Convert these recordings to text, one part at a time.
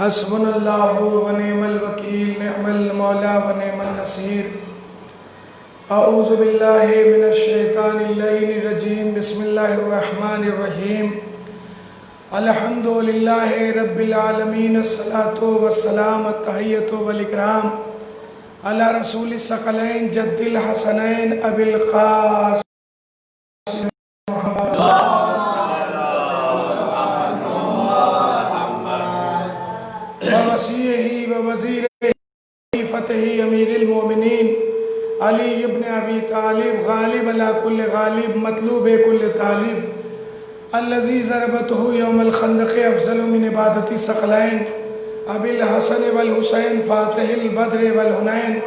حسبنا اللہ و نعم الوکیل، نعم المولا و نعم النصیر۔ اعوذ باللہ من الشیطان اللعین الرجیم، بسم اللہ الرحمن الرحیم۔ الحمدللہ رب العالمین، الصلاۃ والسلام، التحیۃ والاکرام علی رسول الثقلین جد الحسنین ابی القاسم محمد ووصیہ و وزیر فتح امیر المومنین علی ابن ابی طالب، غالب علی کل غالب، مطلوب کل طالب، الذی ضربتہ یوم الخندق افضل من عبادت الثقلین، ابی الحسن والحسین فاتح البدر والحنین،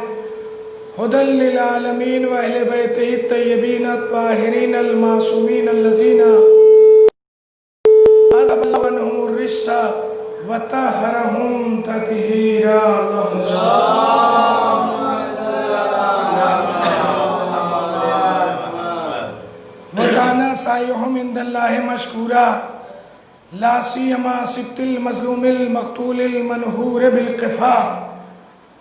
ہدی للعالمین و اہل بیتہ الطیبین الطاہرین المعصومین الذین اذهب اللہ عنہم الرجس وطہرہم تطہیرا۔ اللہم وکانا سعیہم عند اللہ مشکورا، لا سیما سبط المظلوم المقتول المنہور بالقفا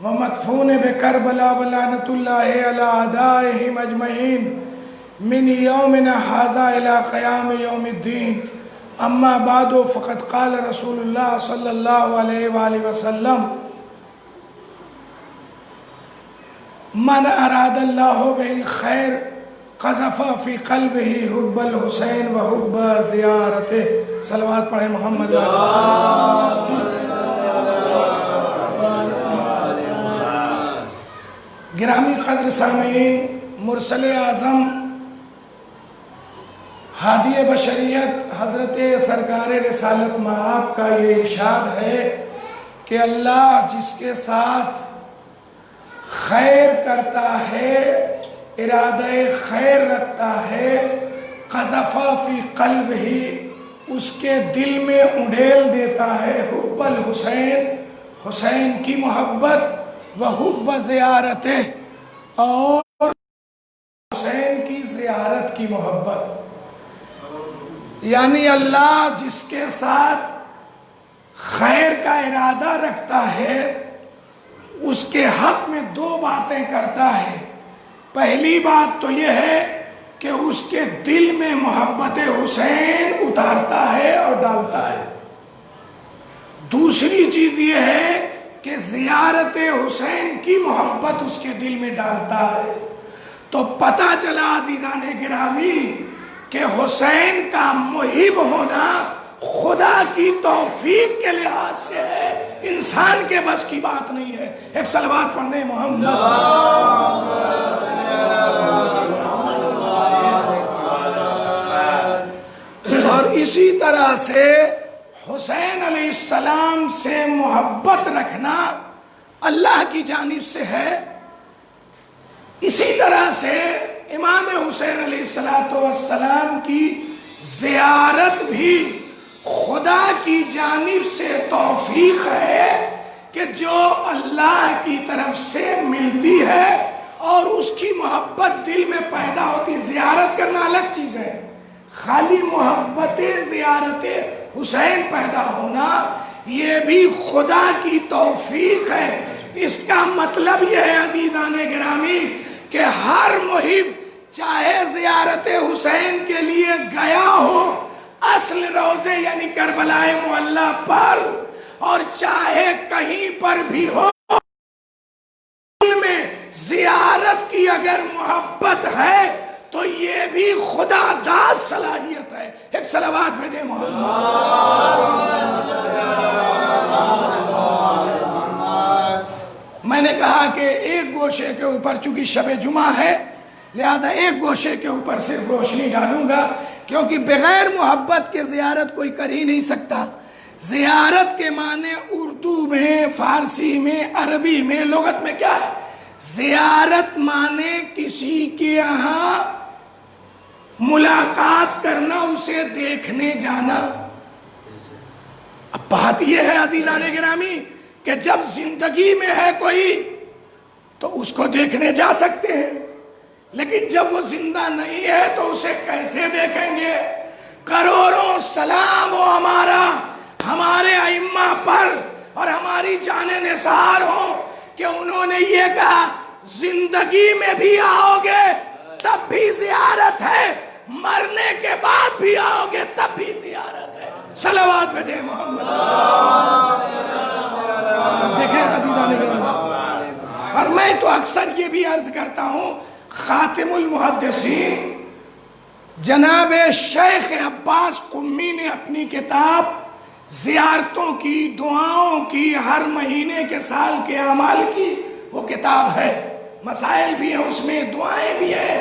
ومدفون بکربلا ولعنۃ اللہ علی اعدائہم اجمعین من یومنا ھذا الی قیام یوم الدین۔ اما بعد فقد قال رسول اللہ صلی اللہ علیہ وآلہ وسلم: من اراد اللہ بالخیر قذف فی قلبہ حب الحسین و حب زیارتہ۔ صلوات پڑھیں محمد۔ گرامی قدر سامعین، مرسل اعظم ہادی بشریت حضرت سرکار رسالت مآب کا یہ ارشاد ہے کہ اللہ جس کے ساتھ خیر کرتا ہے، ارادہ خیر رکھتا ہے، قذف فی قلبہ، اس کے دل میں اڈیل دیتا ہے حب الحسین، حسین کی محبت، و حب زیارتہ، اور حسین کی زیارت کی محبت۔ یعنی اللہ جس کے ساتھ خیر کا ارادہ رکھتا ہے اس کے حق میں دو باتیں کرتا ہے۔ پہلی بات تو یہ ہے کہ اس کے دل میں محبت حسین اتارتا ہے اور ڈالتا ہے۔ دوسری چیز یہ ہے کہ زیارت حسین کی محبت اس کے دل میں ڈالتا ہے۔ تو پتہ چلا عزیزان گرامی کہ حسین کا محب ہونا خدا کی توفیق کے لحاظ سے ہے، انسان کے بس کی بات نہیں ہے۔ ایک صلوات پڑھ دیں محمد۔ اور اسی طرح سے حسین علیہ السلام سے محبت رکھنا اللہ کی جانب سے ہے۔ اسی طرح سے امام حسین علیہ السلام کی زیارت بھی خدا کی جانب سے توفیق ہے کہ جو اللہ کی طرف سے ملتی ہے اور اس کی محبت دل میں پیدا ہوتی۔ زیارت کرنا الگ چیز ہے، خالی محبت زیارت حسین پیدا ہونا یہ بھی خدا کی توفیق ہے۔ اس کا مطلب یہ ہے عزیزان گرامی کہ ہر محب چاہے زیارت حسین کے لیے گیا ہو اصل روضے یعنی کربلائے معلیٰ پر، اور چاہے کہیں پر بھی ہو، دل میں زیارت کی اگر محبت ہے تو یہ بھی خدا داد صلاحیت ہے۔ ایک صلوات بھیجیں محمد۔ میں نے کہا کہ ایک گوشے کے اوپر چونکہ شب جمعہ ہے لہذا ایک گوشے کے اوپر صرف روشنی ڈالوں گا، کیونکہ بغیر محبت کے زیارت کوئی کر ہی نہیں سکتا۔ زیارت کے معنی اردو میں، فارسی میں، عربی میں، لغت میں کیا ہے؟ زیارت معنی کسی کے یہاں ملاقات کرنا، اسے دیکھنے جانا۔ اب بات یہ ہے عزیزان گرامی کہ جب زندگی میں ہے کوئی تو اس کو دیکھنے جا سکتے ہیں، لیکن جب وہ زندہ نہیں ہے تو اسے کیسے دیکھیں گے؟ کروڑوں سلام ہو ہمارے ائمہ پر، اور ہماری جانیں نثار ہوں کہ انہوں نے یہ کہا زندگی میں بھی آؤ گے تب بھی زیارت ہے، مرنے کے بعد بھی آؤ گے تب بھی زیارت ہے۔ صلوات بھیجیں محمد۔ دیکھیں عزیزان گرامی، اور میں تو اکثر یہ بھی عرض کرتا ہوں، خاتم المحدثین جناب شیخ عباس قمی نے اپنی کتاب زیارتوں کی، دعاؤں کی، ہر مہینے کے سال کے اعمال کی وہ کتاب ہے، مسائل بھی ہیں اس میں، دعائیں بھی ہیں،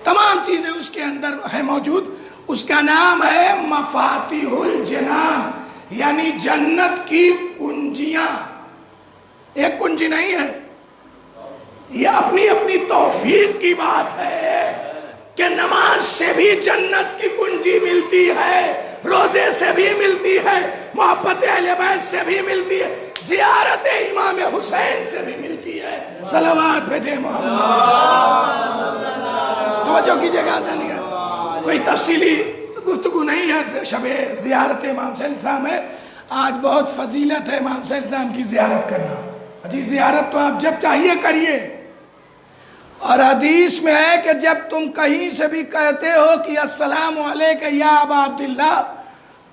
تمام چیزیں اس کے اندر ہے موجود۔ اس کا نام ہے مفاتیح الجنان، یعنی جنت کی کنجیاں۔ ایک کنجی نہیں ہے، یہ اپنی اپنی توفیق کی بات ہے کہ نماز سے بھی جنت کی کنجی ملتی ہے، روزے سے بھی ملتی ہے، محبت اہل بیت سے بھی ملتی ہے، زیارت امام حسین سے بھی ملتی ہے۔ صلوات بھیجیں محمد۔ توجہ کیجئے گا، کوئی تفصیلی گفتگو نہیں ہے شب زیارت امام حسین صاحب میں۔ آج بہت فضیلت ہے امام حسین صاحب کی زیارت کرنا، جی زیارت تو آپ جب چاہیے کریے، اور حدیث میں ہے کہ جب تم کہیں سے بھی کہتے ہو کہ السلام علیکہ یا ابا عبداللہ،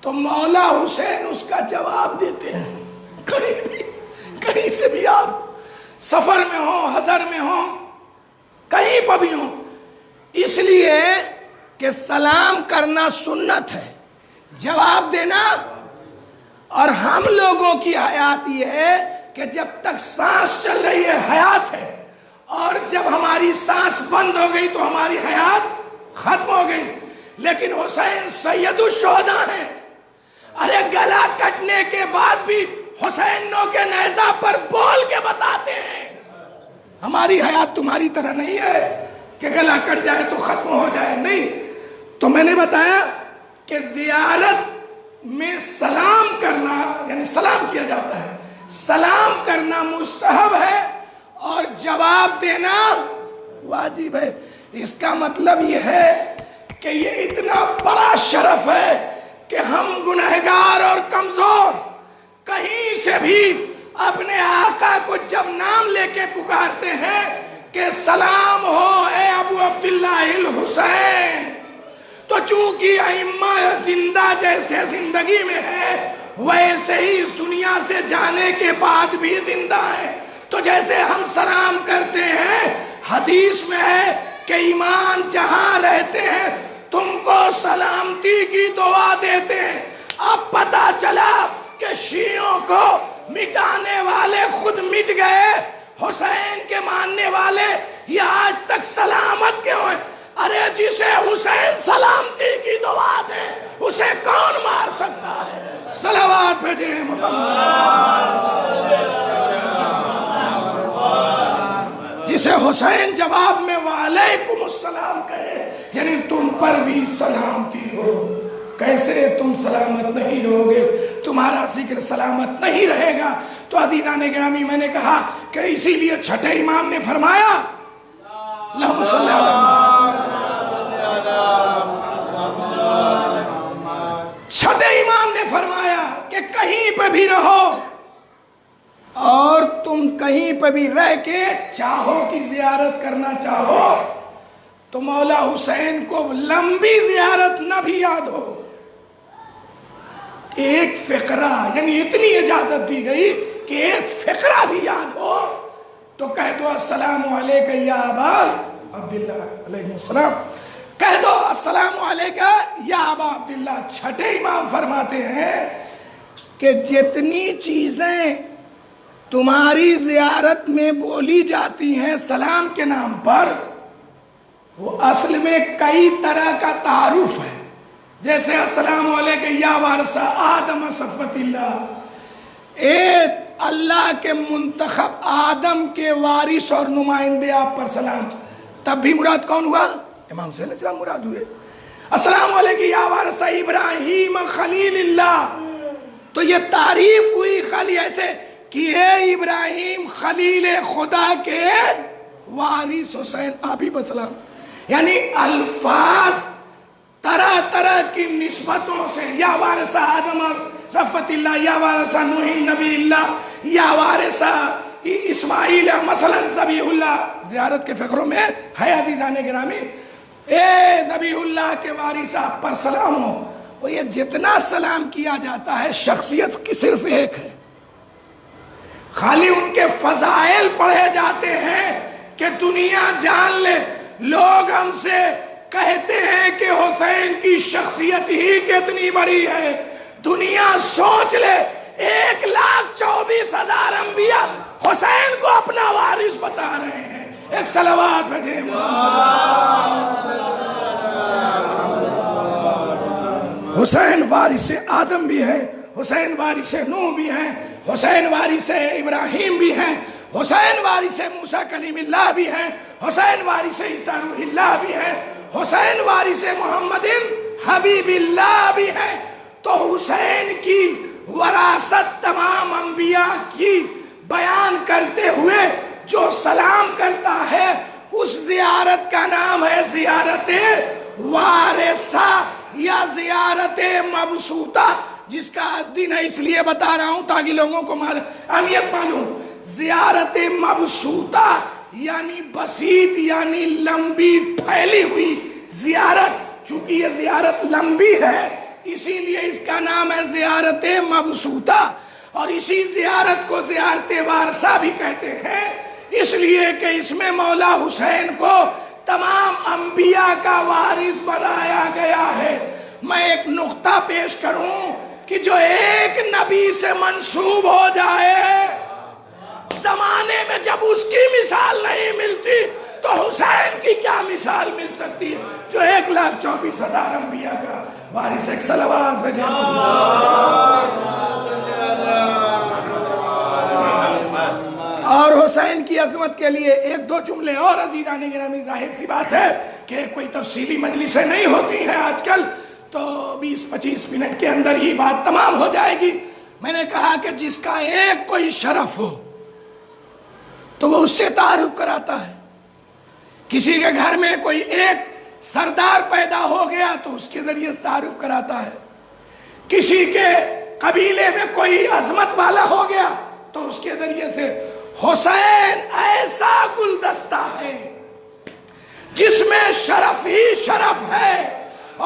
تو مولا حسین اس کا جواب دیتے ہیں۔ کہیں سے بھی آپ سفر میں ہوں، حضر میں ہوں، کہیں پر بھی ہوں، اس لیے کہ سلام کرنا سنت ہے، جواب دینا، اور ہم لوگوں کی حیات یہ ہے کہ جب تک سانس چل رہی ہے حیات ہے، اور جب ہماری سانس بند ہو گئی تو ہماری حیات ختم ہو گئی۔ لیکن حسین سید الشہداء ہیں، ارے گلا کٹنے کے بعد بھی حسینوں کے نیزہ پر بول کے بتاتے ہیں ہماری حیات تمہاری طرح نہیں ہے کہ گلا کٹ جائے تو ختم ہو جائے، نہیں۔ تو میں نے بتایا کہ زیارت میں سلام کرنا، یعنی سلام کیا جاتا ہے، سلام کرنا مستحب ہے اور جواب دینا واجب ہے۔ اس کا مطلب یہ ہے کہ یہ اتنا بڑا شرف ہے کہ ہم گنہگار اور کمزور کہیں سے بھی اپنے آقا کو جب نام لے کے پکارتے ہیں کہ سلام ہو اے ابو عبداللہ الحسین، تو چونکہ ائمہ زندہ جیسے زندگی میں ہے ویسے ہی اس دنیا سے جانے کے بعد بھی زندہ ہے۔ تو جیسے ہم سلام کرتے ہیں، حدیث میں ہے کہ ایمان جہاں رہتے ہیں تم کو سلامتی کی دعا دیتے ہیں۔ اب پتہ چلا کہ شیعوں کو مٹانے والے خود مٹ گئے، حسین کے ماننے والے یہ آج تک سلامت کیوں ہیں؟ ارے جسے حسین سلامتی کی دعا دے اسے کون مار سکتا ہے؟ صلوات بھیجیں محمد۔ جسے حسین جواب میں وعلیکم السلام کہے، یعنی تم پر بھی سلامتی ہو۔ کیسے تم سلامت نہیں رہو گے؟ تمہارا ذکر سلامت نہیں رہے گا۔ تو عزیزان گرامی، میں نے کہا کہ اسی لیے چھٹے امام نے فرمایا اللہم صلی چھٹے امام نے فرمایا کہ کہیں پہ بھی رہو اور تم کہیں پہ بھی رہ کے چاہو کہ زیارت کرنا چاہو تو مولا حسین کو لمبی زیارت نہ بھی یاد ہو، ایک فقرہ، یعنی اتنی اجازت دی گئی کہ ایک فقرہ بھی یاد ہو تو کہہ دو السلام علیکہ یا ابا عبداللہ، علیہ السلام، کہہ دو السلام علیکہ یا ابا عبداللہ۔ چھٹے امام فرماتے ہیں کہ جتنی چیزیں تمہاری زیارت میں بولی جاتی ہیں سلام کے نام پر، وہ اصل میں کئی طرح کا تعارف ہے، جیسے السلام علیکہ یا وارث آدم صفوت اللہ، ایک اللہ کے منتخب آدم کے وارث اور نمائندے آپ پر سلام، تب بھی مراد کون ہوا؟ امام حسین علیہ السلام مراد ہوئے۔ السلام علیکہ یا وارث ابراہیم خلیل اللہ، تو یہ تعریف ہوئی خالی ایسے کہ اے ابراہیم خلیل خدا کے وارث حسین آپ ہی پر سلام، یعنی الفاظ طرح طرح کی نسبتوں سے، یا وارث آدم صفت اللہ، یا وارث نوح نبی اللہ، یا وارث اسماعیل مثلا ذبیح اللہ. زیارت کے فقروں میں ہے عزیزان گرامی، اے ذبیح اللہ کے وارث آپ پر سلام ہو. وہ یہ جتنا سلام کیا جاتا ہے شخصیت کی صرف ایک ہے، خالی ان کے فضائل پڑھے جاتے ہیں کہ دنیا جان لے. لوگ ہم سے کہتے ہیں کہ حسین کی شخصیت ہی کتنی بڑی ہے، دنیا سوچ لے 1,24,000 انبیاء حسین کو اپنا وارث بتا رہے ہیں. ایک صلوات بھیجیں. حسین وارث آدم بھی ہے، حسین وارث نوح بھی ہیں، حسین وارث ابراہیم بھی ہیں، حسین وارث موسیٰ کلیم اللہ بھی ہیں، حسین وارث عیسیٰ روح اللہ بھی ہیں، حسین وارث محمد حبیب اللہ بھی ہیں. تو حسین کی وراثت تمام انبیاء کی بیان کرتے ہوئے جو سلام کرتا ہے اس زیارت کا نام ہے زیارت وارثہ یا زیارت مبسوطہ، جس کا دن ہے اس لیے بتا رہا ہوں تاکہ لوگوں کو اہمیت معلوم. زیارت مبسوطہ یعنی بسیط یعنی لمبی پھیلی ہوئی زیارت. چونکہ یہ زیارت لمبی ہے اسی لیے اس کا نام ہے زیارت مبسوطہ، اور اسی زیارت کو زیارت وارثہ بھی کہتے ہیں اس لیے کہ اس میں مولا حسین کو تمام انبیاء کا وارث بنایا گیا ہے. میں ایک نقطہ پیش کروں کہ جو ایک نبی سے منسوب ہو جائے زمانے میں جب اس کی مثال نہیں ملتی تو حسین کی کیا مثال مل سکتی ہے جو 1,24,000 انبیاء کا وارث. ایک صلوات بھیجیں. اور حسین کی عظمت کے لیے ایک دو جملے اور عزیزان گرامی. ظاہر سی بات ہے کہ کوئی تفصیلی مجلسیں نہیں ہوتی ہیں آج کل، تو 20-25 منٹ کے اندر ہی بات تمام ہو جائے گی. میں نے کہا کہ جس کا ایک کوئی شرف ہو تو وہ اس سے تعارف کراتا ہے. کسی کے گھر میں کوئی ایک سردار پیدا ہو گیا تو اس کے ذریعے سے تعارف کراتا ہے. کسی کے قبیلے میں کوئی عظمت والا ہو گیا تو اس کے ذریعے سے. حسین ایسا گلدستہ ہے جس میں شرف ہی شرف ہے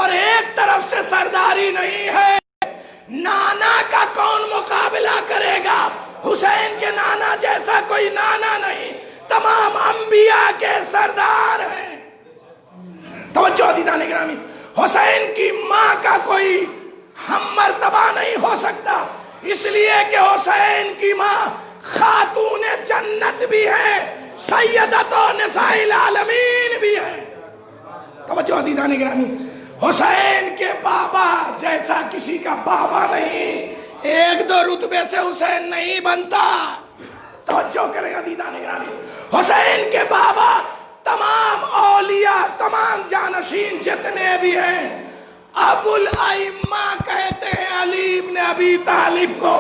اور ایک طرف سے سرداری نہیں ہے. نانا کا کون مقابلہ کرے گا؟ حسین کے نانا جیسا کوئی نانا نہیں، تمام انبیاء کے سردار ہیں. توجہ عزیزان گرامی، حسین کی ماں کا کوئی ہم مرتبہ نہیں ہو سکتا اس لیے کہ حسین کی ماں خاتون جنت بھی ہے، سیدۃ نساء العالمین بھی ہے. توجہ عزیزان گرامی، حسین کے بابا جیسا کسی کا بابا نہیں، ایک دو رتبے سے حسین نہیں بنتا. توجہ کریں عزیزان گرامی، حسین کے بابا تمام اولیاء تمام جانشین جتنے بھی ہیں ابو الائمہ کہتے ہیں علی ابن ابی طالب کو.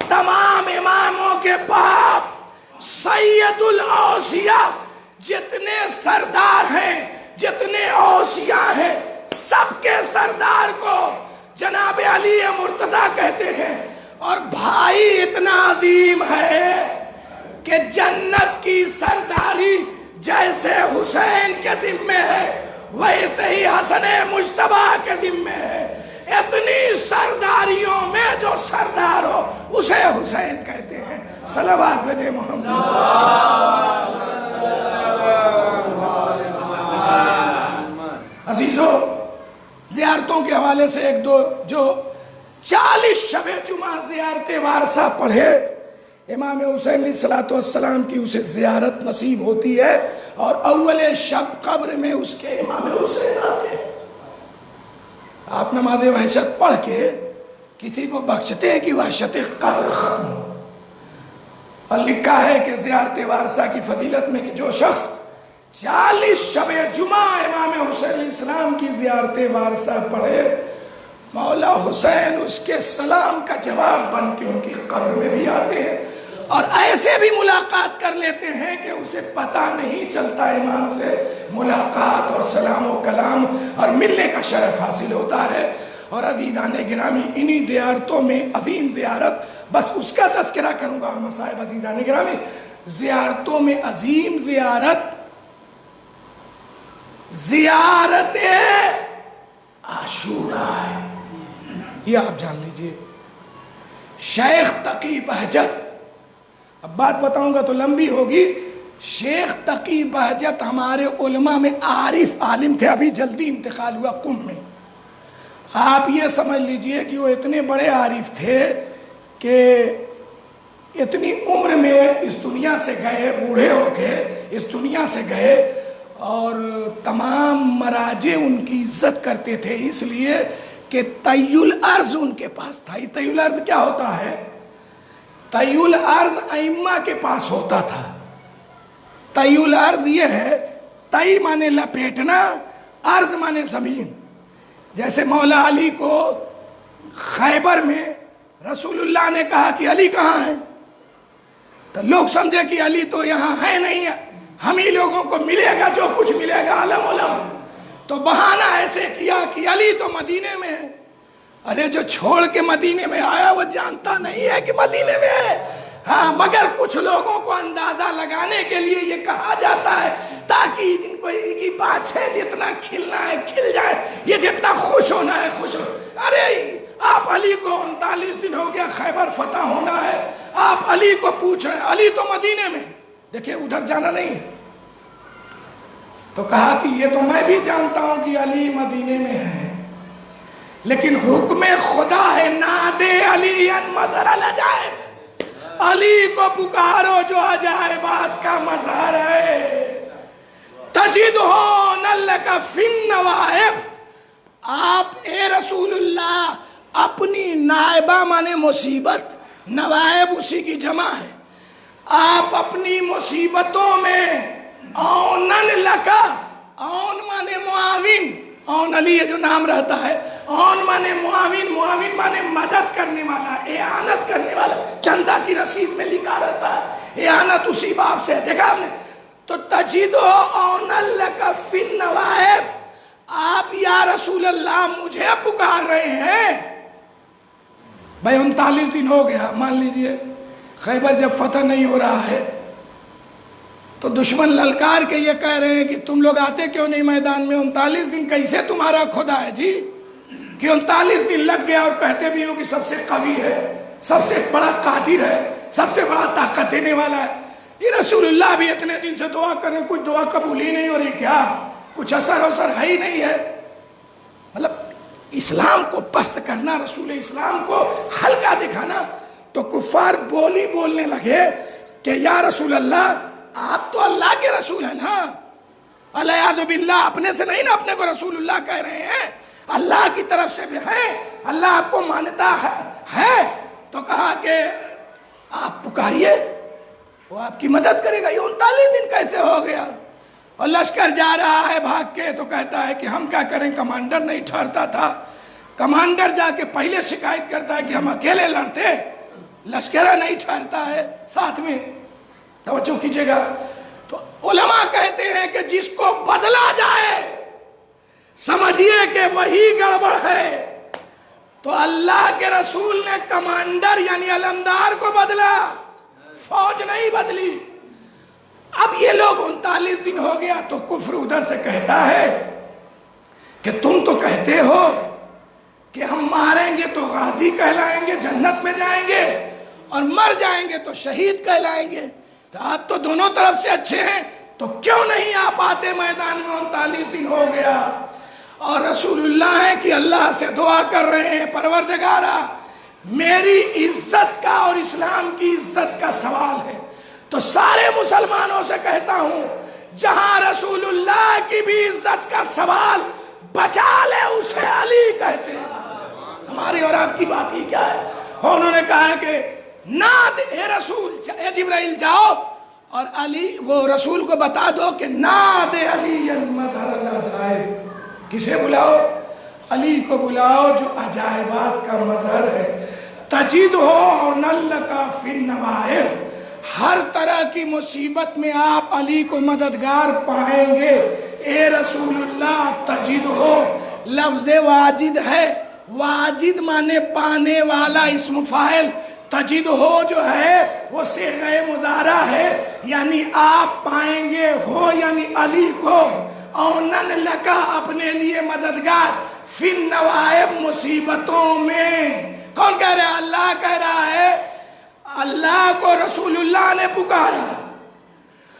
تمام اماموں کے باپ سید الاوصیاء، جتنے سردار ہیں جتنے اوصیاء ہیں سب کے سردار کو جناب علی مرتضیٰ کہتے ہیں. اور بھائی اتنا عظیم ہے کہ جنت کی سرداری جیسے حسین کے ذمے ہے ویسے ہی حسن مجتبیٰ کے ذمے ہے. اتنی سرداریوں میں جو سردار ہو اسے حسین کہتے ہیں. صلوات بھیجیں محمد. عزیزو، زیارتوں کے حوالے سے ایک دو جو 40 شب جمعہ زیارت وارثہ پڑھے، امام حسین علیہ الصلوۃ والسلام کی اسے زیارت نصیب ہوتی ہے اور اول شب قبر میں اس کے امام حسین آتے ہیں. آپ نماز وحشت پڑھ کے کسی کو بخشتے ہیں کہ وحشت قبر ختم ہو. اور لکھا ہے کہ زیارت وارثہ کی فضیلت میں کہ جو شخص 40 شب جمعہ امام حسین علیہ السلام کی زیارت وارثہ پڑھے، مولا حسین اس کے سلام کا جواب بن کے ان کی قبر میں بھی آتے ہیں اور ایسے بھی ملاقات کر لیتے ہیں کہ اسے پتہ نہیں چلتا امام سے ملاقات اور سلام و کلام اور ملنے کا شرف حاصل ہوتا ہے۔ اور عزیزان گرامی، انہی زیارتوں میں عظیم زیارت، بس اس کا تذکرہ کروں گا اور مصائب عزیزان گرامی، زیارتوں میں عظیم زیارت زیارت عاشورہ ہے۔ یہ آپ جان لیجئے، شیخ تقی بہجت، اب بات بتاؤں گا تو لمبی ہوگی۔ شیخ تقی بہجت ہمارے علماء میں عارف عالم تھے، ابھی جلدی انتقال ہوا قم میں۔ آپ یہ سمجھ لیجئے کہ وہ اتنے بڑے عارف تھے کہ اتنی عمر میں اس دنیا سے گئے، بوڑھے ہو کے اس دنیا سے گئے، اور تمام مراجع ان کی عزت کرتے تھے، اس لیے کہ طی الارض ان کے پاس تھا۔ یہ طی الارض کیا ہوتا ہے؟ طی الارض ائمہ کے پاس ہوتا تھا۔ طی الارض یہ ہے، طی مانے لپیٹنا، ارض مانے زمین۔ جیسے مولا علی کو خیبر میں رسول اللہ نے کہا کہ علی کہاں ہے، تو لوگ سمجھے کہ علی تو یہاں ہے نہیں ہے، ہم ہی لوگوں کو ملے گا جو کچھ ملے گا علم علم، تو بہانہ ایسے کیا کہ علی تو مدینے میں ہے۔ ارے جو چھوڑ کے مدینے میں آیا وہ جانتا نہیں ہے کہ مدینے میں ہے، ہاں، مگر کچھ لوگوں کو اندازہ لگانے کے لیے یہ کہا جاتا ہے تاکہ ان کو ان کی باتیں جتنا کھلنا ہے کھل جائے، یہ جتنا خوش ہونا ہے خوش ہو۔ ارے آپ علی کو 39 دن ہو گیا خیبر فتح ہونا ہے، آپ علی کو پوچھ رہے ہیں، علی تو مدینے میں، دیکھیں ادھر جانا نہیں ہے۔ تو کہا کہ یہ تو میں بھی جانتا ہوں کہ علی مدینے میں ہے، لیکن حکم خدا ہے نادے علی مظہر العجائب، علی کو پکارو جو عجائبات کا مظہر ہے، تجدہ نلک فی النوائب۔ آپ اے رسول اللہ اپنی نائبہ مانے مصیبت، نوائب اسی کی جمع ہے، آپ اپنی مصیبتوں میں اونن لکا، اون مانے معاون، اون علی جو نام رہتا ہے، اون مانے معاون، معاون مانے مدد کرنے والا، اعانت کرنے والا، چندہ کی رسید میں لکھا رہتا ہے اعانت اسی باب سے، دیکھا ہم نے۔ تو تجدو اونن لک فی النوائب، آپ یا رسول اللہ مجھے پکار رہے ہیں۔ بھائی 39 دن ہو گیا، مان لیجئے خیبر جب فتح نہیں ہو رہا ہے تو دشمن للکار کے یہ کہہ رہے ہیں کہ تم لوگ آتے کیوں نہیں میدان میں، 39 دن کیسے تمہارا خدا ہے جی، کہ 39 دن لگ گیا، اور کہتے بھی ہو کہ سب سے قوی ہے، سب سے بڑا قادر ہے، سب سے بڑا طاقت دینے والا ہے۔ یہ رسول اللہ بھی اتنے دن سے دعا کر رہے ہیں، کچھ دعا قبول ہی نہیں ہو رہی، کیا کچھ اثر ہے ہی نہیں ہے۔ مطلب اسلام کو پست کرنا، رسول اسلام کو ہلکا دکھانا، تو کفار بولنے لگے کہ یا رسول اللہ آپ تو اللہ کے رسول ہیں نا، الیاذ باللہ، اپنے سے نہیں نا اپنے کو رسول اللہ کہہ رہے ہیں، اللہ کی طرف سے بھی ہے، اللہ آپ کو مانتا ہے۔ تو کہا کہ آپ پکاریے، وہ آپ کی مدد کرے گا۔ یہ 39 دن کیسے ہو گیا؟ اور لشکر جا رہا ہے بھاگ کے، تو کہتا ہے کہ ہم کیا کریں، کمانڈر نہیں ٹھہرتا تھا۔ کمانڈر جا کے پہلے شکایت کرتا ہے کہ ہم اکیلے لڑتے، لشکرہ نہیں ٹھہرتا ہے ساتھ میں۔ توجہ کیجئے گا، تو علماء کہتے ہیں کہ جس کو بدلا جائے سمجھیے کہ وہی گڑبڑ ہے۔ تو اللہ کے رسول نے کمانڈر یعنی علمدار کو بدلا، فوج نہیں بدلی۔ اب یہ لوگ 39 دن ہو گیا تو کفر ادھر سے کہتا ہے کہ تم تو کہتے ہو کہ ہم ماریں گے تو غازی کہلائیں گے، جنت میں جائیں گے، اور مر جائیں گے تو شہید کہلائیں گے، تو آپ تو دونوں طرف سے اچھے ہیں، تو کیوں نہیں آپ آتے میدان میں؟ 39 دن ہو گیا، اور رسول اللہ ہیں کہ اللہ سے دعا کر رہے ہیں، پروردگارا میری عزت کا اور اسلام کی عزت کا سوال ہے، تو سارے مسلمانوں سے کہتا ہوں جہاں رسول اللہ کی بھی عزت کا سوال، بچا لے اسے علی کہتے ہیں۔ ہماری اور آپ کی بات ہی کیا ہے؟ اور انہوں نے کہا کہ ناد اے رسول، اے جبرائیل جاؤ اور علی، وہ رسول کو بتا دو کہ ناد علی مظہر العجائب، کسے بلاؤ؟ علی کو بلاؤ جو عجائبات کا مظہر ہے۔ تجدہ نلک فی النوائب، ہر طرح کی مصیبت میں آپ علی کو مددگار پائیں گے۔ اے رسول اللہ تجد ہو لفظ واجد ہے، واجد مانے پانے والا اسم فاعل، تجد ہو جو ہے وہ صیغہ مضارع ہے، یعنی آپ پائیں گے، ہو یعنی علی کو، اونن لکا اپنے لیے مددگار، فی النوائب مصیبتوں میں۔ کون کہہ رہا ہے؟ اللہ کہہ رہا ہے۔ اللہ کو رسول اللہ نے پکارا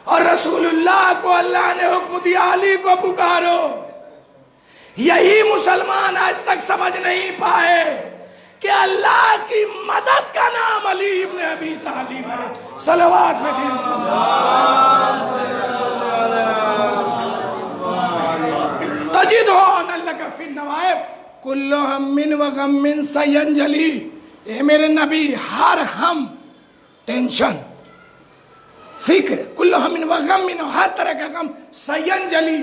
اور رسول اللہ کو اللہ نے حکم دیا علی کو پکارو۔ یہی مسلمان آج تک سمجھ نہیں پائے کہ اللہ کی مدد کا نام علی ابن ابی طالب ہے۔ صلوات میں تجدون لک فی النوائب کل ہم و غم سینجلی۔ اے میرے نبی، ہر ہم، ٹینشن، فکر، کل ہم و غم، ہر طرح کا غم، سینجلی،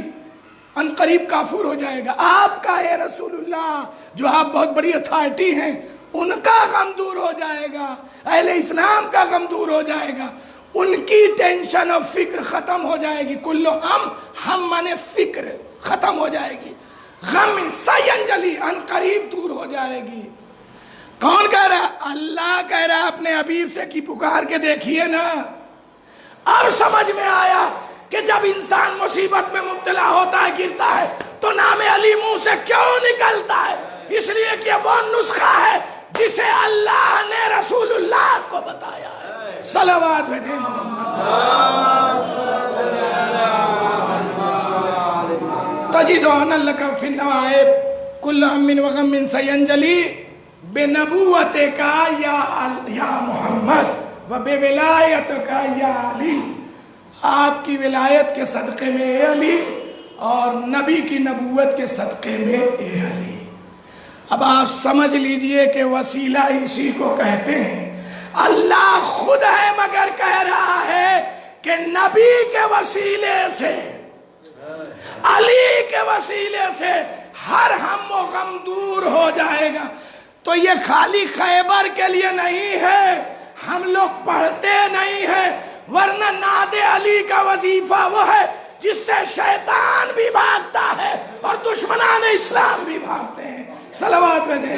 ان قریب کافور ہو جائے گا۔ آپ کا اے رسول اللہ، جو آپ بہت بڑی اتھارٹی ہیں، ان کا غم دور ہو جائے گا، اہل اسلام کا غم دور ہو جائے گا، ان کی ٹینشن اور فکر ختم ہو جائے گی۔ کل ہم مانے فکر ختم ہو جائے گی، غم سینجلی، ان قریب دور ہو جائے گی۔ کون کہہ رہا؟ اللہ کہہ رہا اپنے حبیب سے کہ پکار کے دیکھیے نا۔ اب سمجھ میں آیا کہ جب انسان مصیبت میں مبتلا ہوتا ہے، گرتا ہے، تو نام علی منہ سے کیوں نکلتا ہے؟ اس لیے کہ وہ نسخہ ہے جسے اللہ نے رسول اللہ کو بتایا ہے۔ صلوات بھیجیں محمد۔ تجدون لک فی النوائب کل ہم و غم سینجلی بنبوتک یا محمد و بولایتک یا علی۔ آپ کی ولایت کے صدقے میں اے علی، اور نبی کی نبوت کے صدقے میں اے علی۔ اب آپ سمجھ لیجئے کہ وسیلہ اسی کو کہتے ہیں۔ اللہ خود ہے مگر کہہ رہا ہے کہ نبی کے وسیلے سے، علی کے وسیلے سے ہر ہم و غم دور ہو جائے گا۔ تو یہ خالی خیبر کے لیے نہیں ہے، ہم لوگ پڑھتے نہیں ہیں، ورنہ نعت علی کا وظیفہ وہ ہے جس سے شیطان بھی بھاگتا ہے اور دشمنان اسلام بھی بھاگتے ہیں۔ صلوات میں دیں۔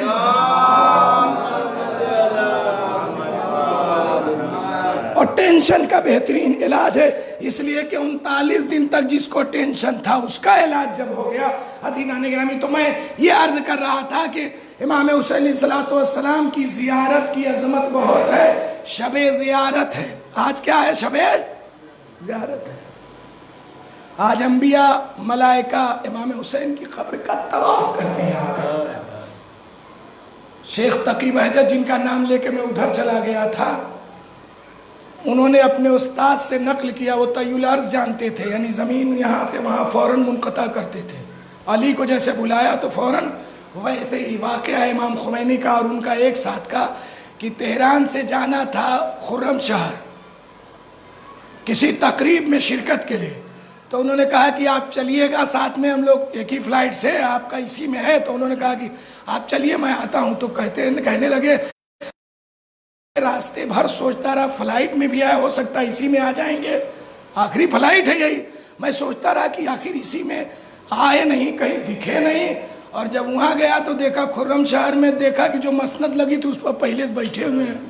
اور ٹینشن کا بہترین علاج ہے، اس لیے کہ 39 دن تک جس کو ٹینشن تھا اس کا علاج جب ہو گیا۔ حضرات گرامی، تو میں یہ عرض کر رہا تھا کہ امام حسین علیہ السلام کی زیارت کی عظمت بہت ہے، شب زیارت ہے۔ آج کیا ہے؟ شب زیارت ہے۔ آج انبیاء ملائکہ امام حسین کی قبر کا طواف کرتے ہیں آ کر۔ شیخ تقی بہجت جن کا نام لے کے میں ادھر چلا گیا تھا، انہوں نے اپنے استاد سے نقل کیا، وہ طی الارض جانتے تھے، یعنی زمین یہاں سے وہاں فوراً منقطع کرتے تھے۔ علی کو جیسے بلایا تو فوراً، ویسے ہی واقعہ امام خمینی کا اور ان کا ایک ساتھ کا کہ تہران سے جانا تھا خرم شہر کسی تقریب میں شرکت کے لیے، تو انہوں نے کہا کہ آپ چلیے گا ساتھ میں، ہم لوگ ایک ہی فلائٹ سے، آپ کا اسی میں ہے، تو انہوں نے کہا کہ آپ چلیے میں آتا ہوں۔ تو کہنے لگے، راستے بھر سوچتا رہا فلائٹ میں بھی آیا، ہو سکتا ہے اسی میں آ جائیں گے، آخری فلائٹ ہے یہی۔ میں سوچتا رہا کہ آخر اسی میں آئے نہیں، کہیں دکھے نہیں، اور جب وہاں گیا تو دیکھا خرم شہر میں، دیکھا کہ جو مسند لگی تھی اس پر پہلے سے بیٹھے ہوئے ہیں۔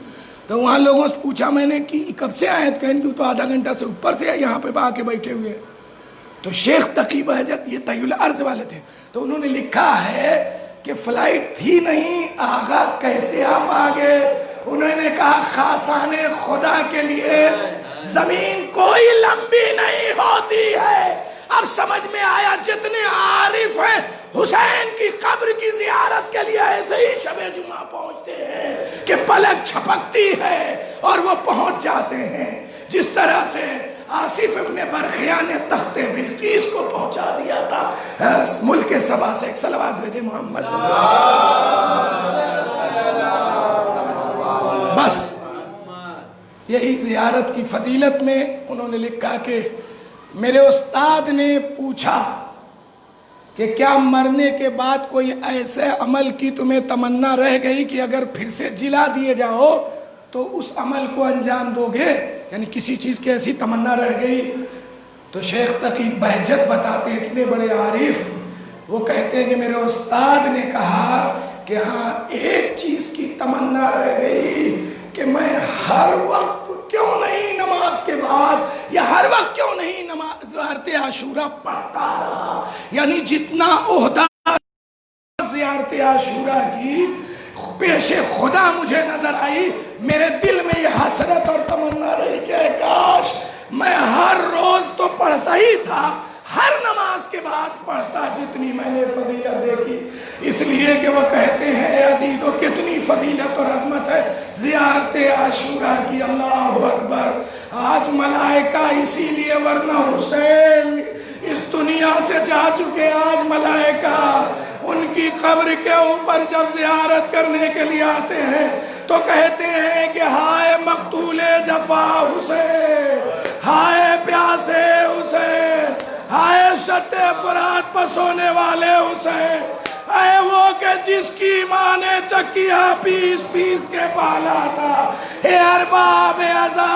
تو وہاں لوگوں سے پوچھا میں نے کہ کب سے آئے؟ کہیں کہ تو آدھا گھنٹہ سے اوپر سے یہاں پہ آ کے بیٹھے ہوئے۔ تو شیخ تقی بہجت یہ طی الارض والے تھے، تو انہوں نے لکھا ہے کہ فلائٹ تھی نہیں، آغا کیسے آپ آ گئے؟ انہوں نے کہا خاصان خدا کے لیے زمین کوئی لمبی نہیں ہوتی ہے۔ اب سمجھ میں آیا، جتنے عارف ہیں حسین کی قبر کی زیارت کے لیے ایسے ہی شب جمعہ پہنچتے ہیں کہ پلک چھپکتی ہے اور وہ پہنچ جاتے ہیں، جس طرح سے آصف ابن برخیا نے تخت بلقیس کو پہنچا دیا تھا ملک سبا سے۔ ایک صلوات بھیجے محمد۔ بس یہی زیارت کی فضیلت میں انہوں نے لکھا کہ میرے استاد نے پوچھا کہ کیا مرنے کے بعد کوئی ایسے عمل کی تمہیں تمنا رہ گئی کہ اگر پھر سے جلا دیے جاؤ تو اس عمل کو انجام دو گے؟ یعنی کسی چیز کی ایسی تمنا رہ گئی تو شیخ تقی بہجت بتاتے ہیں، اتنے بڑے عارف، وہ کہتے ہیں کہ میرے استاد نے کہا کہ ہاں ایک چیز کی تمنا رہ گئی کہ میں ہر وقت کیوں نہیں نماز کے بعد یا ہر وقت کیوں نہیں نماز زیارت عاشورہ پڑھتا رہا. یعنی جتنا عہدہ زیارت عاشورہ کی پیش خدا مجھے نظر آئی، میرے دل میں یہ حسرت اور تمنا رہی کہ کاش میں ہر روز تو پڑھتا ہی تھا، ہر نماز کے بعد پڑھتا جتنی میں نے فضیلت دیکھی. اس لیے کہ وہ کہتے ہیں اے عزیزو کتنی فضیلت اور عظمت ہے زیارت عاشورہ کی. اللہ اکبر. آج ملائکہ اسی لیے، ورنہ حسین اس دنیا سے جا چکے، آج ملائکہ ان کی قبر کے اوپر جب زیارت کرنے کے لیے آتے ہیں تو کہتے ہیں کہ ہائے مقتول جفا حسین، ہائے پیاسے حسین، ہائے شط فرات پر سونے والے حسین، اے وہ کہ جس کی ماں نے چکیاں پیس پیس کے پالا تھا. اے ارباب عزا،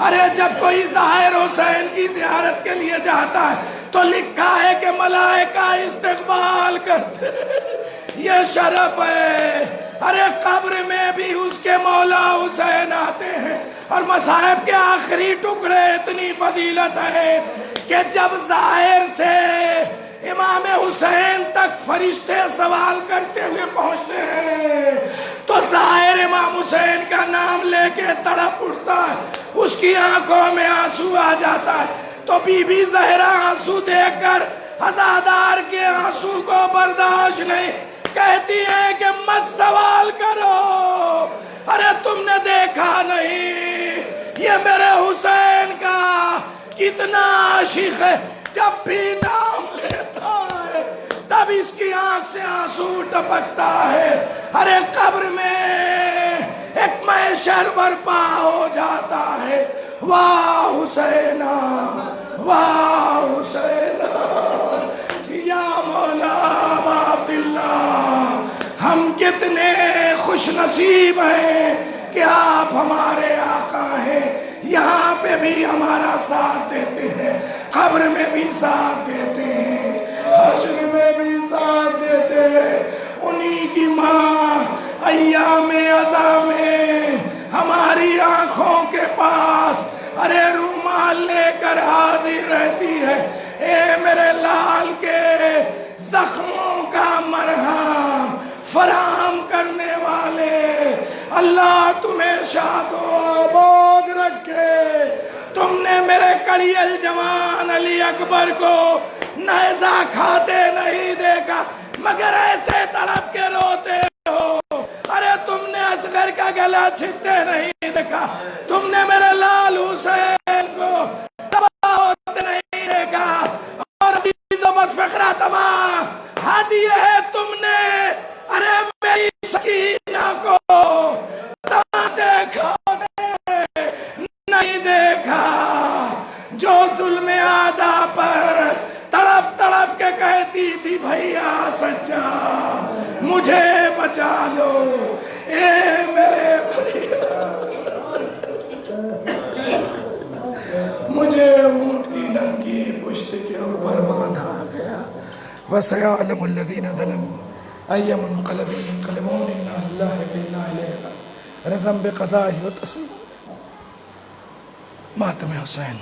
ارے جب کوئی ظاہر حسین کی زیارت کے لیے جاتا ہے تو لکھا ہے کہ ملائکہ استقبال کرتے، یہ شرف ہے. ارے قبر میں بھی اس کے مولا حسین آتے ہیں، اور مصائب کے آخری ٹکڑے اتنی فضیلت ہے کہ جب ظاہر سے امام حسین تک فرشتے سوال کرتے ہوئے پہنچتے ہیں تو ظاہر امام حسین کا نام لے کے تڑپ اٹھتا ہے، اس کی آنکھوں میں آنسو آ جاتا ہے. تو بی بی زہرا آنسو دیکھ کر عزادار کے آنسو کو برداشت نہیں، کہتی ہے کہ مت سوال کرو، ارے تم نے دیکھا نہیں یہ میرے حسین کا کتنا عاشق ہے، جب بھی نام لیتا ہے تب اس کی آنکھ سے آنسو ٹپکتا ہے. ارے قبر میں ایک محشر برپا ہو جاتا ہے. واہ حسینہ، واہ حسینہ، یا مولا عبداللہ، ہم کتنے خوش نصیب ہیں کہ آپ ہمارے آقا ہیں. یہاں پہ بھی ہمارا ساتھ دیتے ہیں، قبر میں بھی ساتھ دیتے ہیں، حشر میں بھی ساتھ دیتے ہیں. انہی کی ماں ایام عزا میں ہماری آنکھوں کے پاس ارے رومال لے کر حاضر رہتی ہے. اے میرے لال کے زخموں کا مرہم فراہم کرنے والے، اللہ تمہیں شاد و آباد رکھے. تم نے میرے کڑی الجوان علی اکبر کو نیزہ کھاتے نہیں دیکھا مگر ایسے تڑپ کے روتے ہو. ارے تم نے اصغر کا گلا چھتے نہیں دیکھا، تم نے میرے لال حسین کو تباہ ہوتے نہیں دیکھا. اور بس فخرہ تمام ہدیہ ہے تم نے ارے میری سکینہ کو تانچے کھاتے نہیں دیکھا، جو ظلم آدھا پر تڑپ تڑپ کے کہتی تھی بھیا سچا مجھے بچا لو. اے میرے بھیا مجھے اونٹ کی ننگی پشت کے اوپر باندھا گیا. وَسَيَعْلَمُ الَّذِينَ ظَلَمُوا أَيَّ مُنْقَلَبٍ يَنْقَلِبُونَ إِنَّ اللَّهَ بِنَا إِلَيْهِ رَزَمْ بِقَضَائِهِ وَتَسْلِيمٍ. ماتم حسین.